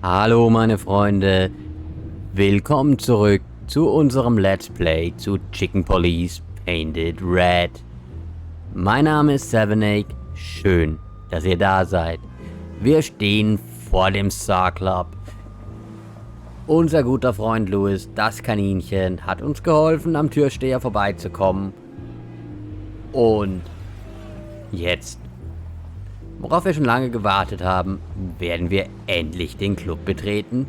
Hallo meine Freunde, willkommen zurück zu unserem Let's Play zu Chicken Police Painted Red. Mein Name ist Sevenaik, schön, dass ihr da seid. Wir stehen vor dem Star Club. Unser guter Freund Louis, das Kaninchen, hat uns geholfen, am Türsteher vorbeizukommen. Und jetzt, worauf wir schon lange gewartet haben, werden wir endlich den Club betreten.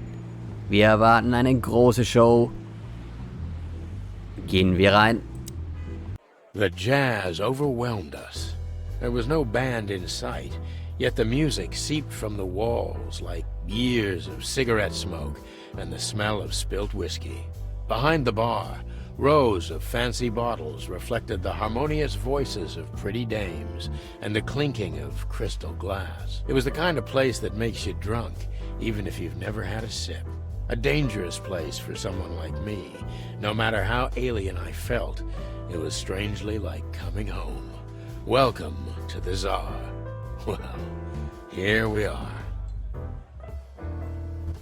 Wir erwarten eine große Show. Gehen wir rein. The jazz overwhelmed us. There was no band in sight, yet the music seeped from the walls like years of cigarette smoke and the smell of spilt whiskey. Behind the bar, rows of fancy bottles reflected the harmonious voices of pretty dames and the clinking of crystal glass. It was the kind of place that makes you drunk, even if you've never had a sip. A dangerous place for someone like me. No matter how alien I felt, it was strangely like coming home. Welcome to the Czar. Well, here we are.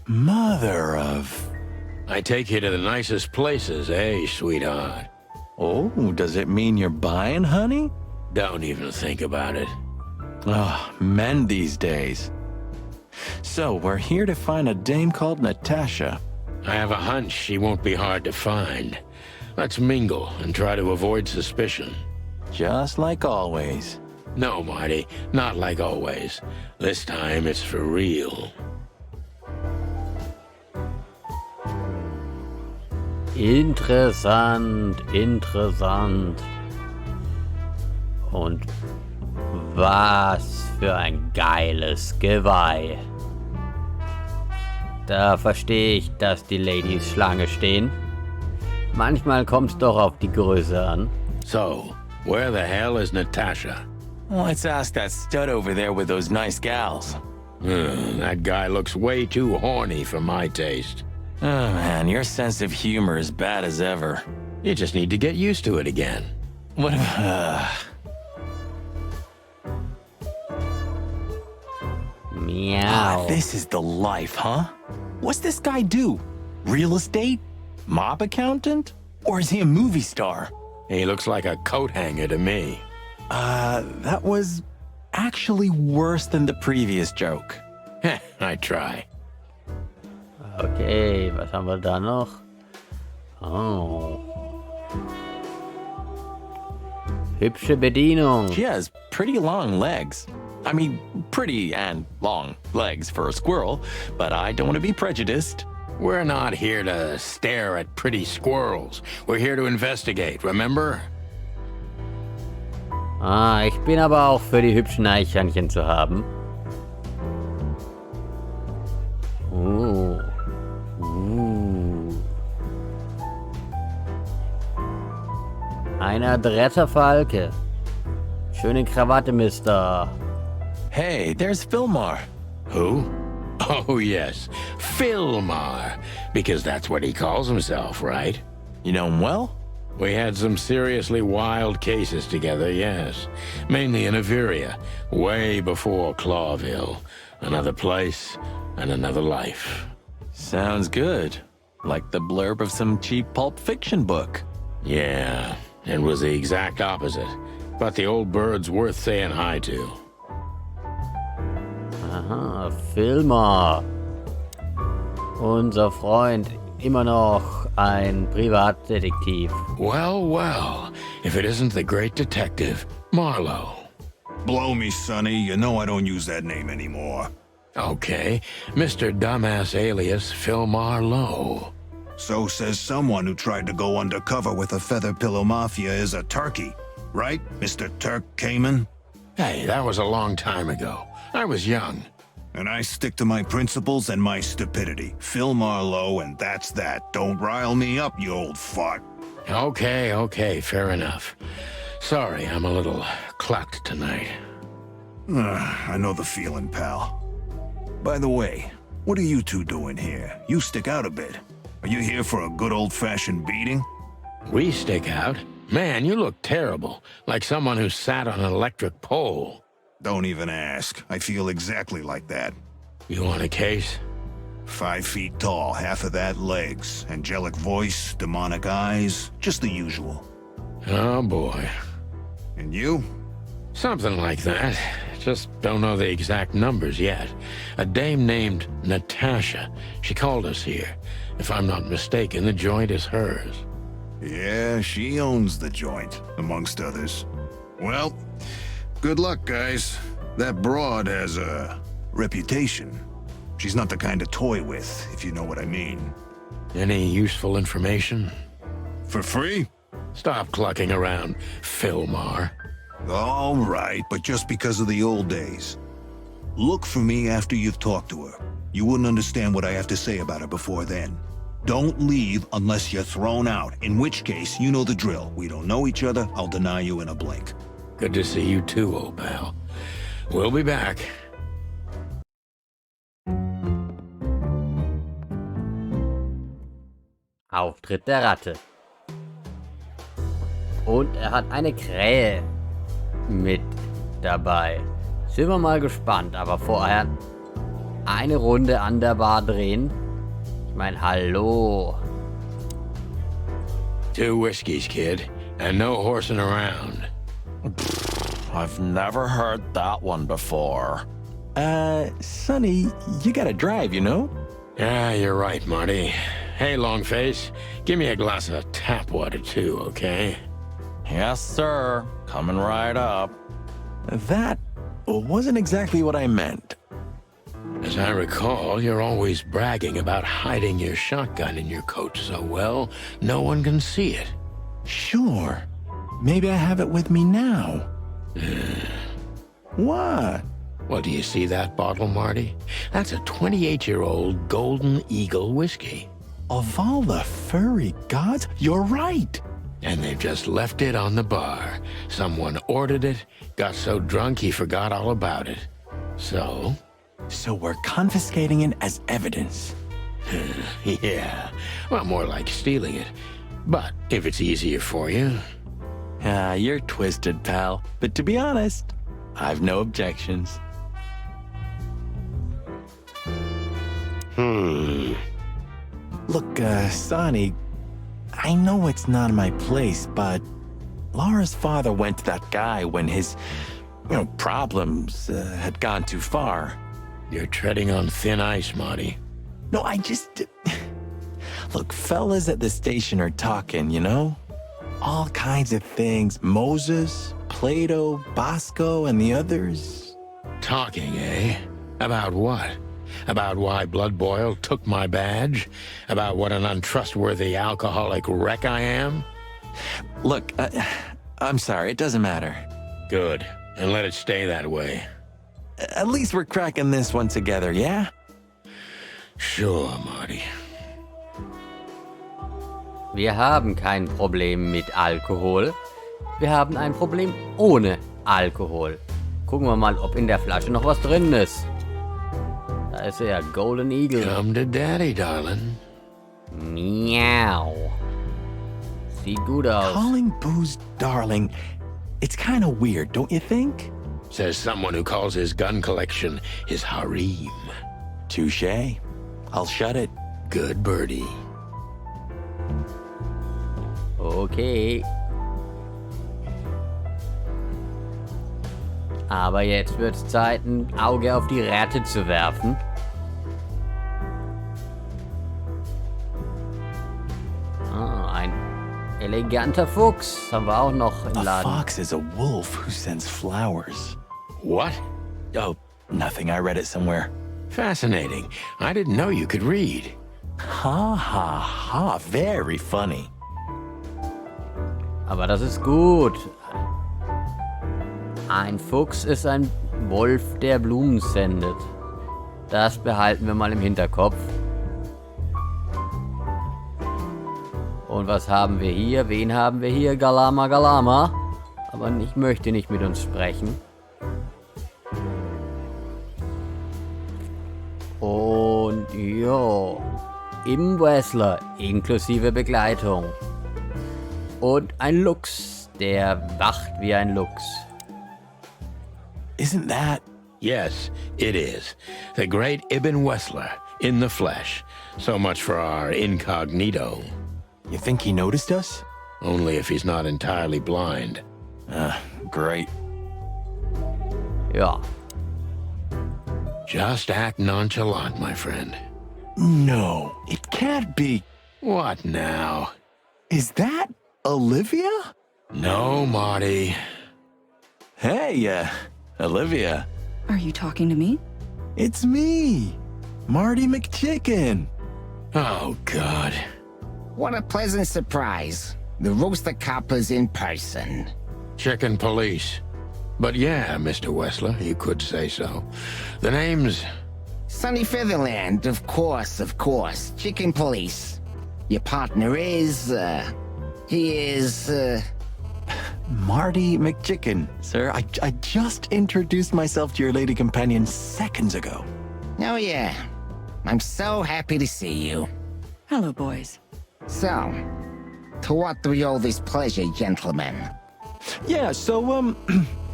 Mother of... I take you to the nicest places, eh, sweetheart? Oh, does it mean you're buying, honey? Don't even think about it. Oh, men these days. So, we're here to find a dame called Natasha. I have a hunch she won't be hard to find. Let's mingle and try to avoid suspicion. Just like always. No, Marty, not like always. This time it's for real. Interessant, interessant. Und was für ein geiles Geweih. Da verstehe ich, dass die Ladies Schlange stehen. Manchmal kommt's doch auf die Größe an. So, where the hell is Natasha? Let's ask that stud over there with those nice gals. That guy looks way too horny for my taste. Oh man, your sense of humor is bad as ever. You just need to get used to it again. What if... Meow. This is the life, huh? What's this guy do? Real estate? Mob accountant? Or is he a movie star? He looks like a coat hanger to me. That was actually worse than the previous joke. I try. Okay, was haben wir da noch? Oh. Hübsche Bedienung. She has pretty long legs. I mean, pretty and long legs for a squirrel, but I don't want to be prejudiced. We're not here to stare at pretty squirrels. We're here to investigate, remember? Ich bin aber auch für die hübschen Eichhörnchen zu haben. Ein adretter Falke. Schöne Krawatte, Mister. Hey, there's Filmar. Who? Oh, yes. Filmar. Because that's what he calls himself, right? You know him well? We had some seriously wild cases together, yes. Mainly in Averia, way before Clawville. Another place and another life. Sounds good. Like the blurb of some cheap pulp fiction book. Yeah, it was the exact opposite. But the old bird's worth saying hi to. Aha, Filmer. Unser Freund, immer noch ein Privatdetektiv. Well, well, if it isn't the great detective, Marlowe. Blow me, Sonny. You know I don't use that name anymore. Okay, Mr. Dumbass alias Phil Marlowe. So says someone who tried to go undercover with a feather pillow mafia is a turkey. Right, Mr. Turk Cayman? Hey, that was a long time ago. I was young. And I stick to my principles and my stupidity. Phil Marlowe, and that's that. Don't rile me up, you old fart. Okay, fair enough. Sorry, I'm a little clucked tonight. I know the feeling, pal. By the way, what are you two doing here? You stick out a bit. Are you here for a good old-fashioned beating? We stick out? Man, you look terrible. Like someone who sat on an electric pole. Don't even ask. I feel exactly like that. You want a case? 5 feet tall, half of that legs, angelic voice, demonic eyes, just the usual. Oh boy. And you? Something like that. Just don't know the exact numbers yet. A dame named Natasha. She called us here. If I'm not mistaken, the joint is hers. Yeah, she owns the joint, amongst others. Well, good luck, guys. That broad has a reputation. She's not the kind to toy with, if you know what I mean. Any useful information? For free? Stop clucking around, Philmar. All right, but just because of the old days. Look for me after you've talked to her. You wouldn't understand what I have to say about her before then. Don't leave unless you're thrown out, in which case, you know the drill. We don't know each other, I'll deny you in a blink. Good to see you too, old pal. We'll be back. Auftritt der Ratte. Und er hat eine Krähe mit dabei. Sind wir mal gespannt, aber vorher eine Runde an der Bar drehen. Ich meine, hallo. 2 whiskeys, kid, and no horsing around. I've never heard that one before. Sonny, you gotta drive, you know? Yeah, you're right, Marty. Hey, Longface, give me a glass of tap water too, okay? Yes, sir. Coming right up. That wasn't exactly what I meant. As I recall, you're always bragging about hiding your shotgun in your coat so well, no one can see it. Sure. Maybe I have it with me now. What? Well, do you see that bottle, Marty? That's a 28-year-old Golden Eagle whiskey. Of all the furry gods, you're right. And they've just left it on the bar. Someone ordered it, got so drunk he forgot all about it. So? So we're confiscating it as evidence. Yeah, well, more like stealing it. But if it's easier for you. You're twisted, pal. But to be honest, I've no objections. Look, Sonny, I know it's not my place, but Laura's father went to that guy when his, problems had gone too far. You're treading on thin ice, Marty. No, I just... Look, fellas at the station are talking, you know? All kinds of things. Moses, Plato, Bosco, and the others. Talking, eh? About what? About why Blood Boil took my badge? About what an untrustworthy alcoholic wreck I am? Look, I'm sorry, it doesn't matter. Good, and let it stay that way. At least we're cracking this one together, yeah? Sure, Marty. Wir haben kein Problem mit Alkohol. Wir haben ein Problem ohne Alkohol. Gucken wir mal, ob in der Flasche noch was drin ist. Da ist er, Golden Eagle. Come to Daddy, darling. Miau. Sieht gut aus. Calling booze darling, it's kind of weird, don't you think? Says someone who calls his gun collection his harem. Touché. I'll shut it. Good birdie. Okay. Aber jetzt wird es Zeit, ein Auge auf die Ratte zu werfen. Ein eleganter Fuchs. Haben wir auch noch im A Laden. fox is a wolf who sends flowers. What? Oh, nothing. I read it somewhere. Fascinating. I didn't know you could read. Ha ha ha. Very funny. Aber das ist gut. Ein Fuchs ist ein Wolf, der Blumen sendet. Das behalten wir mal im Hinterkopf. Und was haben wir hier? Wen haben wir hier? Galama, Galama. Aber ich möchte nicht mit uns sprechen. Und ja, im Wrestler inklusive Begleitung. Und ein Luchs, der wacht wie ein Luchs. Isn't that... Yes, it is. The great Ibn Wessler, In the flesh. So much for our incognito. You think he noticed us? Only if he's not entirely blind. Great. Ja. Just act nonchalant, my friend. No, it can't be. What now? Is that Olivia? No, Marty. Hey, Olivia. Are you talking to me? It's me, Marty McChicken. Oh, God. What a pleasant surprise. The Rooster Copper's in person. Chicken police. But yeah, Mr. Wessler, you could say so. The name's... Sunny Featherland, of course. Chicken Police. Your partner is, he is, Marty McChicken, sir. I just introduced myself to your lady companion seconds ago. Oh yeah. I'm so happy to see you. Hello, boys. So, to what do we owe this pleasure, gentlemen? Yeah, so,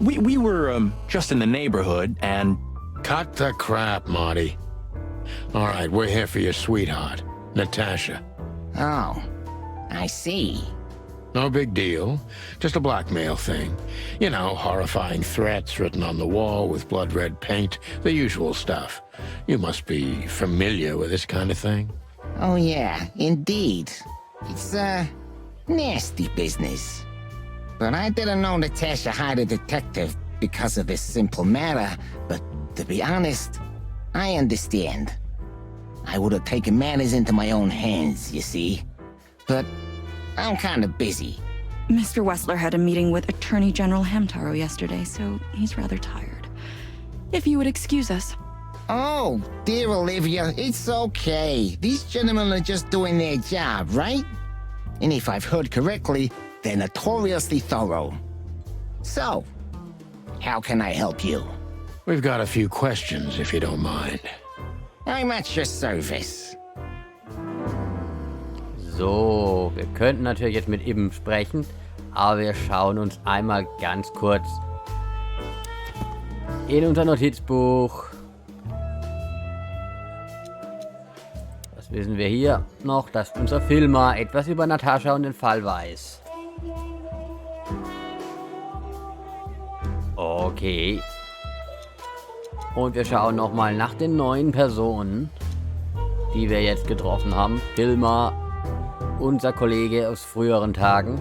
we were, just in the neighborhood, and... Cut the crap, Marty. All right, we're here for your sweetheart, Natasha. Oh, I see. No big deal. Just a blackmail thing. You know, horrifying threats written on the wall with blood-red paint. The usual stuff. You must be familiar with this kind of thing. Oh yeah, indeed. It's, nasty business. But I didn't know Natasha hired a detective because of this simple matter, but to be honest, I understand. I would have taken matters into my own hands, you see. But I'm kind of busy. Mr. Wessler had a meeting with Attorney General Hamtaro yesterday, so he's rather tired. If you would excuse us. Oh, dear Olivia, it's okay. These gentlemen are just doing their job, right? And if I've heard correctly, they're notoriously thorough. So, how can I help you? We've got a few questions, if you don't mind. I'm at your service. So, wir könnten natürlich jetzt mit ihm sprechen, aber wir schauen uns einmal ganz kurz in unser Notizbuch. Was wissen wir hier noch? Dass unser Filmer etwas über Natascha und den Fall weiß. Okay. Und wir schauen nochmal nach den neuen Personen, die wir jetzt getroffen haben. Filmer, unser Kollege aus früheren Tagen.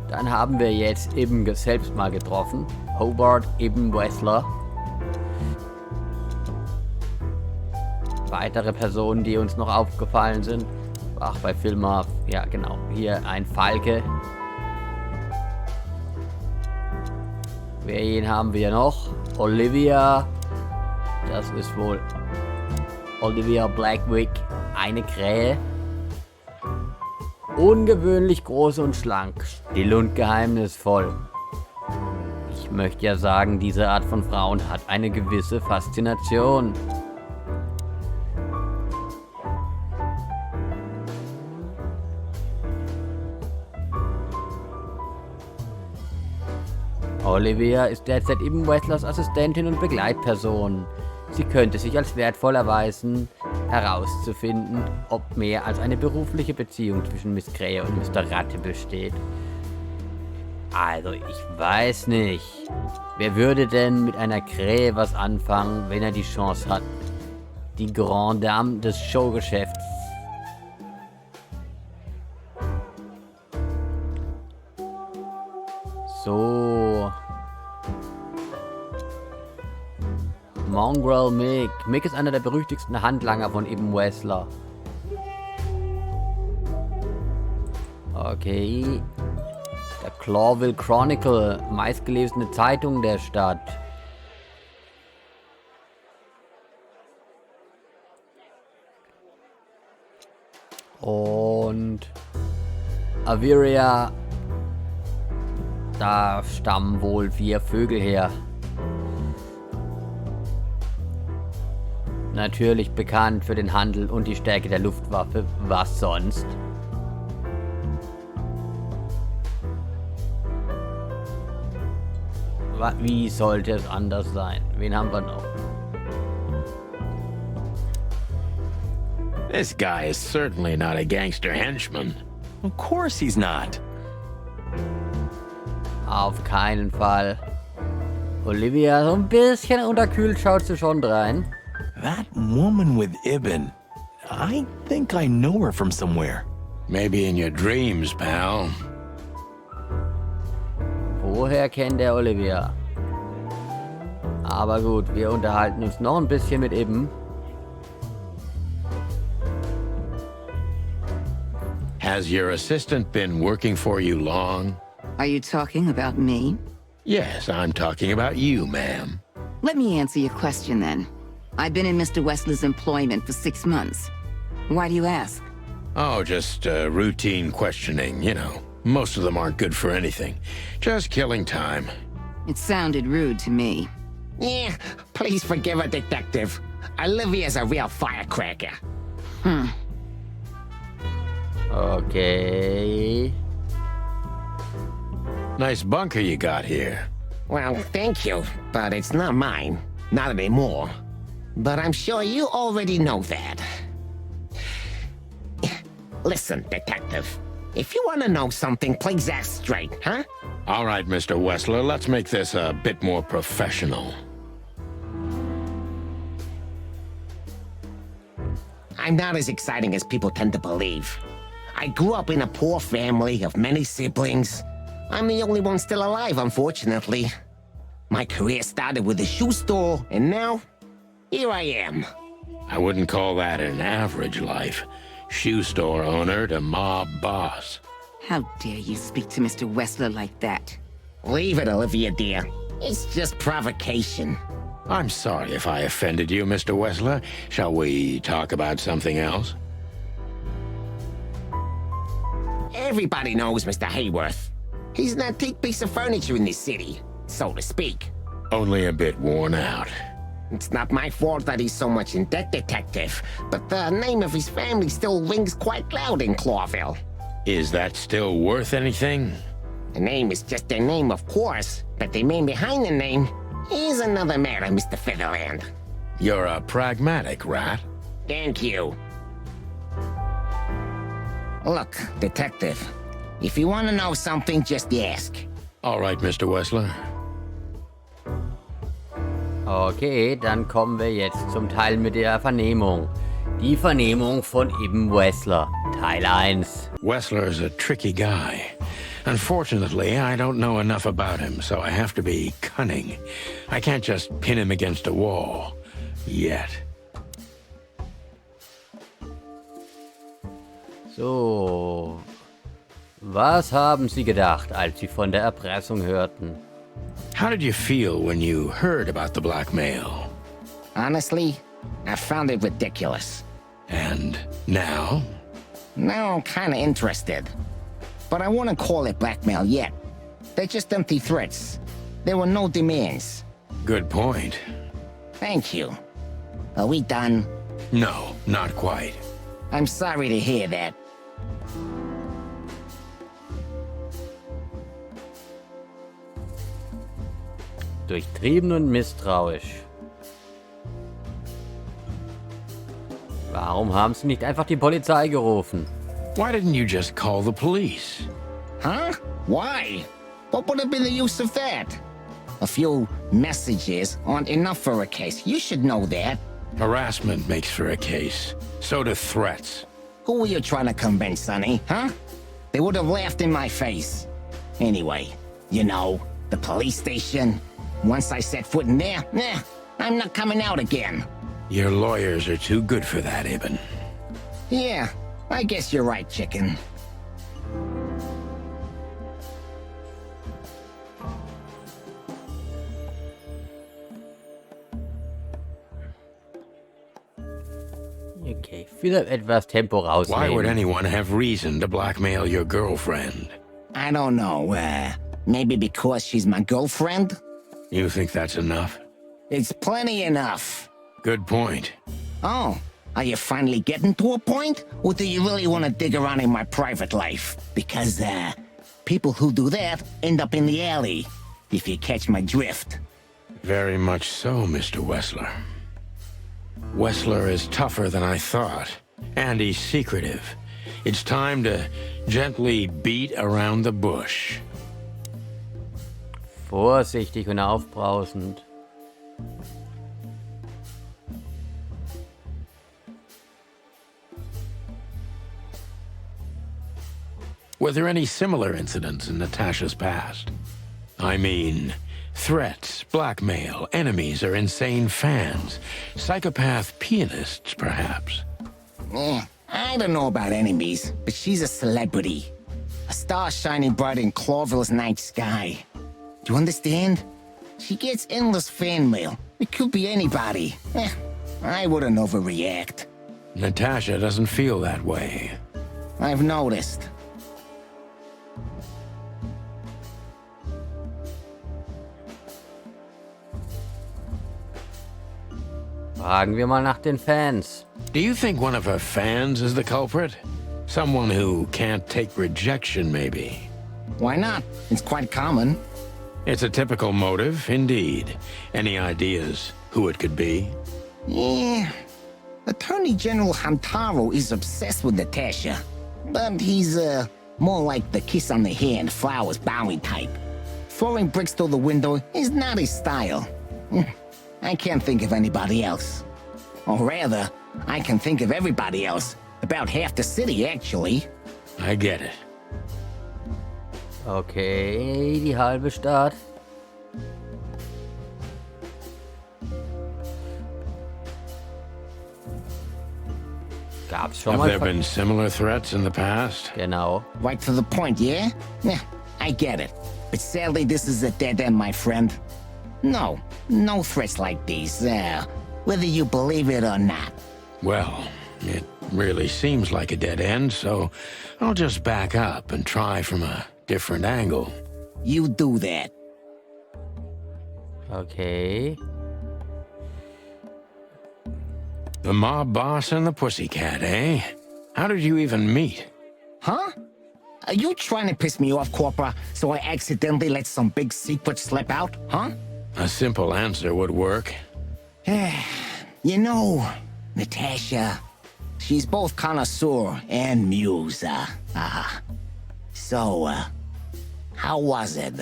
Dann haben wir jetzt eben selbst mal getroffen. Hobart Ibn Wessler. Weitere Personen, die uns noch aufgefallen sind. Ach, bei Filmer, ja genau. Hier ein Falke. Wen haben wir noch? Olivia. Das ist wohl Olivia Blackwick. Eine Krähe. Ungewöhnlich groß und schlank. Still und geheimnisvoll. Ich möchte ja sagen, diese Art von Frauen hat eine gewisse Faszination. Olivia ist derzeit Ibn Westlers Assistentin und Begleitperson. Sie könnte sich als wertvoll erweisen, herauszufinden, ob mehr als eine berufliche Beziehung zwischen Miss Krähe und Mr. Ratte besteht. Also, ich weiß nicht. Wer würde denn mit einer Krähe was anfangen, wenn er die Chance hat? Die Grande Dame des Showgeschäfts. So. Mongrel Mick. Mick ist einer der berüchtigsten Handlanger von Ibn Wessler. Okay. Der Clawville Chronicle. Meistgelesene Zeitung der Stadt. Und Averia. Da stammen wohl 4 Vögel her. Natürlich bekannt für den Handel und die Stärke der Luftwaffe. Was sonst? Wie sollte es anders sein? Wen haben wir noch? This guy is certainly not a gangster henchman. Of course he's not. Auf keinen Fall. Olivia, so ein bisschen unterkühlt schaut sie schon rein. That woman with Ibn. I think I know her from somewhere. Maybe in your dreams, pal. Woher kennt er Olivia? Aber gut, wir unterhalten uns noch ein bisschen mit Ibn. Has your assistant been working for you long? Are you talking about me? Yes, I'm talking about you, ma'am. Let me answer your question then. I've been in Mr. Wessler's employment for 6 months. Why do you ask? Oh, just routine questioning, you know. Most of them aren't good for anything. Just killing time. It sounded rude to me. Yeah, please forgive her, Detective. Olivia's a real firecracker. Okay. Nice bunker you got here. Well, thank you, but it's not mine. Not anymore. But I'm sure you already know that. Listen, Detective. If you want to know something, please ask straight, huh? All right, Mr. Wessler, let's make this a bit more professional. I'm not as exciting as people tend to believe. I grew up in a poor family of many siblings. I'm the only one still alive, unfortunately. My career started with a shoe store, and now, here I am. I wouldn't call that an average life. Shoe store owner to mob boss. How dare you speak to Mr. Wessler like that? Leave it, Olivia, dear. It's just provocation. I'm sorry if I offended you, Mr. Wessler. Shall we talk about something else? Everybody knows Mr. Hayworth. He's an antique piece of furniture in this city, so to speak. Only a bit worn out. It's not my fault that he's so much in debt, Detective, but the name of his family still rings quite loud in Clawville. Is that still worth anything? The name is just their name, of course, but the man behind the name is another matter, Mr. Featherland. You're a pragmatic rat. Thank you. Look, Detective, if you want to know something, just ask. All right, Mr. Wessler. Okay, dann kommen wir jetzt zum Teil mit der Vernehmung. Die Vernehmung von Ibn Wessler, Teil 1. Wessler's a tricky guy. Unfortunately, I don't know enough about him, so I have to be cunning. I can't just pin him against a wall. Yet. So. Was haben Sie gedacht, als Sie von der Erpressung hörten? How did you feel when you heard about the blackmail? Honestly, I found it ridiculous. And now? Now I'm kinda interested. But I wouldn't call it blackmail yet. They're just empty threats. There were no demands. Good point. Thank you. Are we done? No, not quite. I'm sorry to hear that. Durchtrieben und misstrauisch. Warum haben Sie nicht einfach die Polizei gerufen? Why didn't you just call the police? Huh? Why? What would have been the use of that? A few messages aren't enough for a case. You should know that. Harassment makes for a case. So do threats. Who were you trying to convince, Sonny, huh? They would have laughed in my face. Anyway, you know, the police station. Once I set foot in there, I'm not coming out again. Your lawyers are too good for that, Ibn. Yeah, I guess you're right, chicken. Okay, wieder etwas Tempo Why would rausnehmen. anyone have reason to blackmail your girlfriend? I don't know, maybe because she's my girlfriend? You think that's enough? It's plenty enough. Good point. Oh, are you finally getting to a point? Or do you really want to dig around in my private life? Because, people who do that end up in the alley. if you catch my drift. Very much so, Mr. Wessler. Wessler is tougher than I thought, and he's secretive. It's time to gently beat around the bush. Vorsichtig und aufbrausend. Were there any similar incidents in Natasha's past? I mean, threats, blackmail, enemies, or insane fans. Psychopath pianists, perhaps. I don't know about enemies, but she's a celebrity. A star shining bright in Clover's night sky. Do you understand? She gets endless fan mail. It could be anybody. I wouldn't overreact. Natasha doesn't feel that way. I've noticed. Fragen wir mal nach den Fans. Do you think one of her fans is the culprit? Someone who can't take rejection, maybe? Why not? It's quite common. It's a typical motive, indeed. Any ideas who it could be? Yeah. Attorney General Hamtaro is obsessed with Natasha. But he's, more like the kiss on the hand, flowers bowing type. Throwing bricks through the window is not his style. I can't think of anybody else. Or rather, I can think of everybody else. About half the city, actually. I get it. Okay, die halbe Stadt. Gab's schon Have mal... there been similar threats in the past? Genau. Right to the point, yeah? Yeah, I get it. But sadly, this is a dead end, my friend. No threats like these, whether you believe it or not. Well, it really seems like a dead end, so I'll just back up and try from a different angle. You do that. Okay. The mob boss and the pussycat, eh? How did you even meet? Huh? Are you trying to piss me off, Corpora, so I accidentally let some big secret slip out, huh? A simple answer would work. You know, Natasha, she's both connoisseur and muse, So, how was it,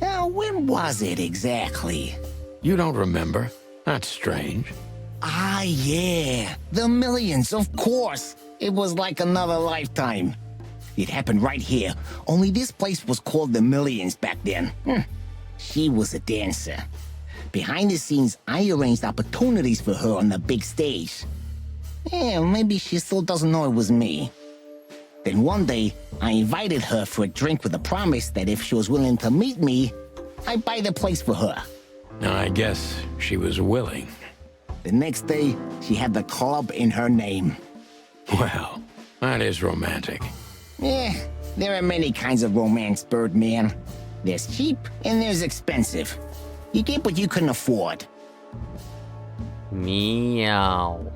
when was it exactly? You don't remember? That's strange. Ah, yeah, the millions, of course. It was like another lifetime. It happened right here, only this place was called the Millions back then. She was a dancer. Behind the scenes, I arranged opportunities for her on the big stage. Yeah, maybe she still doesn't know it was me. Then one day, I invited her for a drink with a promise that if she was willing to meet me, I'd buy the place for her. I guess she was willing. The next day, she had the club in her name. Well, that is romantic. Yeah, there are many kinds of romance, Birdman. There's cheap and there's expensive. You get what you can afford. Meow.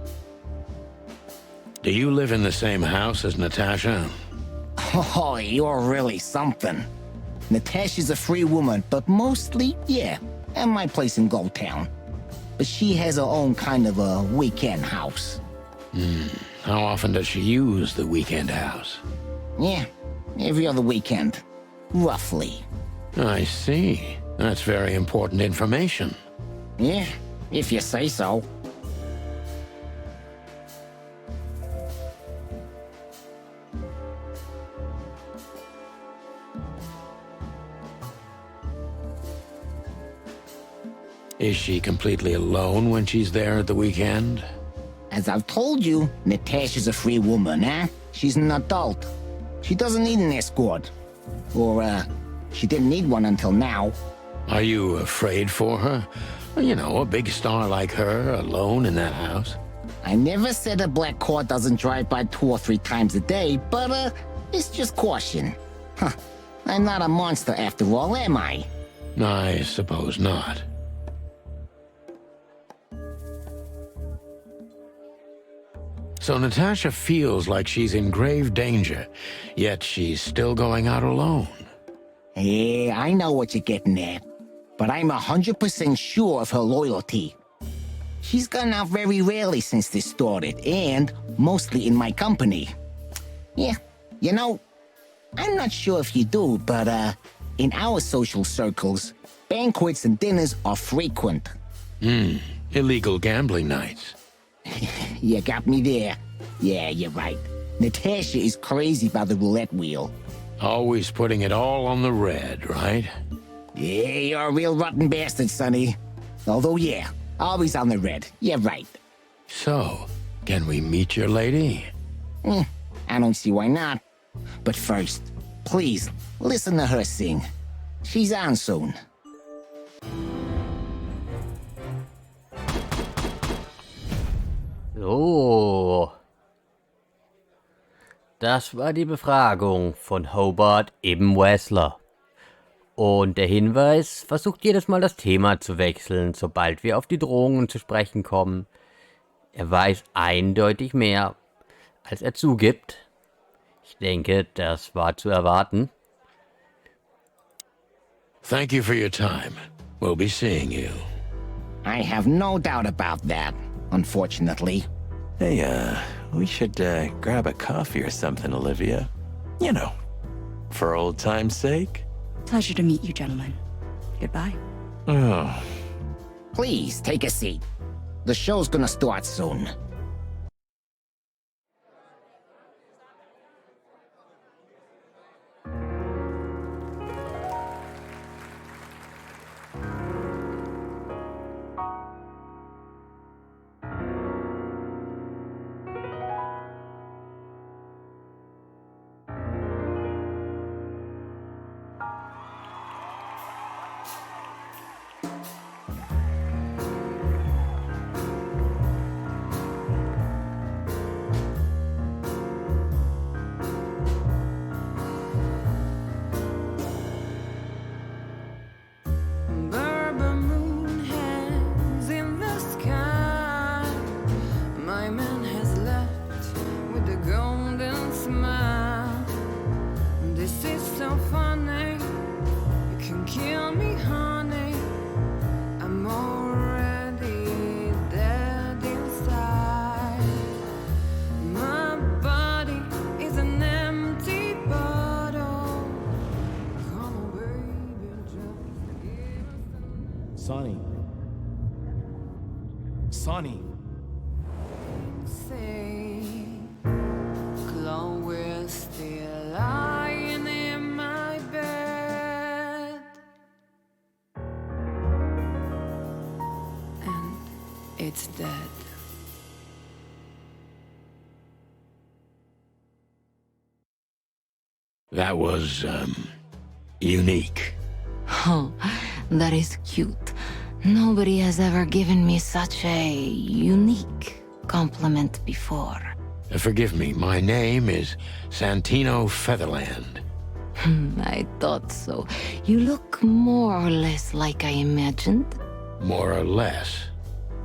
Do you live in the same house as Natasha? Oh, you're really something. Natasha's a free woman, but mostly, yeah, at my place in Gold Town. But she has her own kind of a weekend house. How often does she use the weekend house? Yeah, every other weekend. Roughly. I see. That's very important information. Yeah, if you say so. Is she completely alone when she's there at the weekend? As I've told you, Natasha's a free woman, She's an adult. She doesn't need an escort. Or, she didn't need one until now. Are you afraid for her? You know, a big star like her, alone in that house. I never said a black car doesn't drive by 2 or 3 times a day, but, it's just caution. Huh. I'm not a monster after all, am I? I suppose not. So Natasha feels like she's in grave danger, yet she's still going out alone. Yeah, I know what you're getting at. But I'm 100% sure of her loyalty. She's gone out very rarely since this started, and mostly in my company. Yeah, you know, I'm not sure if you do, but in our social circles, banquets and dinners are frequent. Illegal gambling nights. You got me there. Yeah, you're right. Natasha is crazy about the roulette wheel. Always putting it all on the red, right? Yeah, you're a real rotten bastard, Sonny. Although, yeah, always on the red. You're right. So, can we meet your lady? I don't see why not. But first, please, listen to her sing. She's on soon. So. Das war die Befragung von Hobart eben Wessler. Und der Hinweis versucht jedes Mal das Thema zu wechseln, sobald wir auf die Drohungen zu sprechen kommen. Er weiß eindeutig mehr, als er zugibt. Ich denke, das war zu erwarten. Thank you for your time. We'll be seeing you. I have no doubt about that, unfortunately. Hey, we should grab a coffee or something, Olivia. You know, for old time's sake. Pleasure to meet you, gentlemen. Goodbye. Oh. Please, take a seat. The show's gonna start soon. Sonny. Say, Chloe's still lying in my bed, and it's dead. That was, unique. Oh, that is cute. Nobody has ever given me such a unique compliment before. Forgive me, my name is Santino Featherland. I thought so. You look more or less like I imagined. More or less.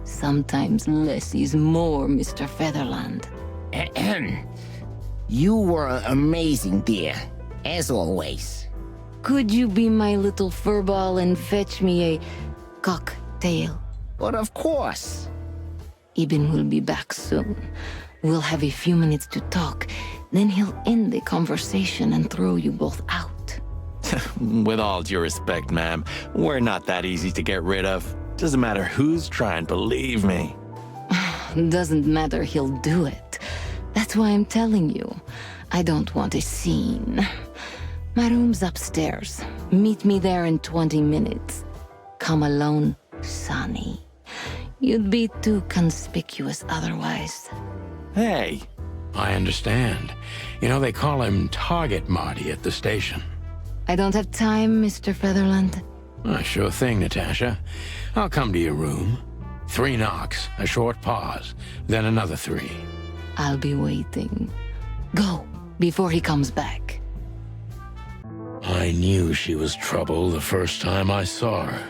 Sometimes less is more, Mr. Featherland. Ahem. You were amazing, dear. As always. Could you be my little furball and fetch me a cocktail? But of course. Ibn will be back soon. We'll have a few minutes to talk. Then he'll end the conversation and throw you both out. With all due respect, ma'am, we're not that easy to get rid of. Doesn't matter who's trying, believe me. Doesn't matter, he'll do it. That's why I'm telling you. I don't want a scene. My room's upstairs. Meet me there in 20 minutes. Come alone, Sonny. You'd be too conspicuous otherwise. Hey. I understand. You know, they call him Target Marty at the station. I don't have time, Mr. Featherland. Sure thing, Natasha. I'll come to your room. 3 knocks, a short pause, then another 3. I'll be waiting. Go, before he comes back. I knew she was trouble the first time I saw her.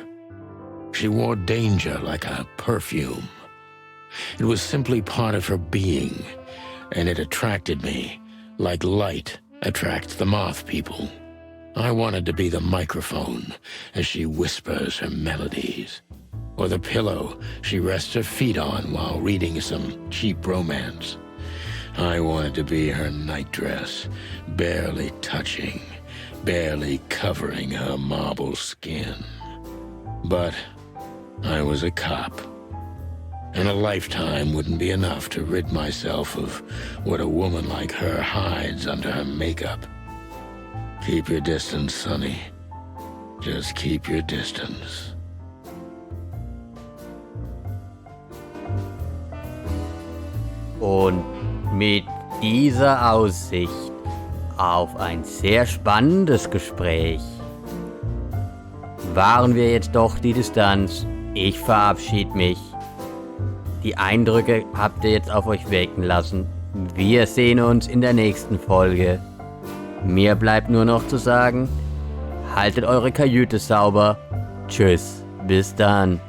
She wore danger like a perfume. It was simply part of her being, and it attracted me, like light attracts the moth people. I wanted to be the microphone as she whispers her melodies, or the pillow she rests her feet on while reading some cheap romance. I wanted to be her nightdress, barely touching, barely covering her marble skin. But I was a cop, and a lifetime wouldn't be enough to rid myself of what a woman like her hides under her makeup. Keep your distance, Sonny. Just keep your distance. Und mit dieser Aussicht auf ein sehr spannendes Gespräch wahren wir jetzt doch die Distanz. Ich verabschiede mich. Die Eindrücke habt ihr jetzt auf euch wirken lassen. Wir sehen uns in der nächsten Folge. Mir bleibt nur noch zu sagen, haltet eure Kajüte sauber. Tschüss, bis dann.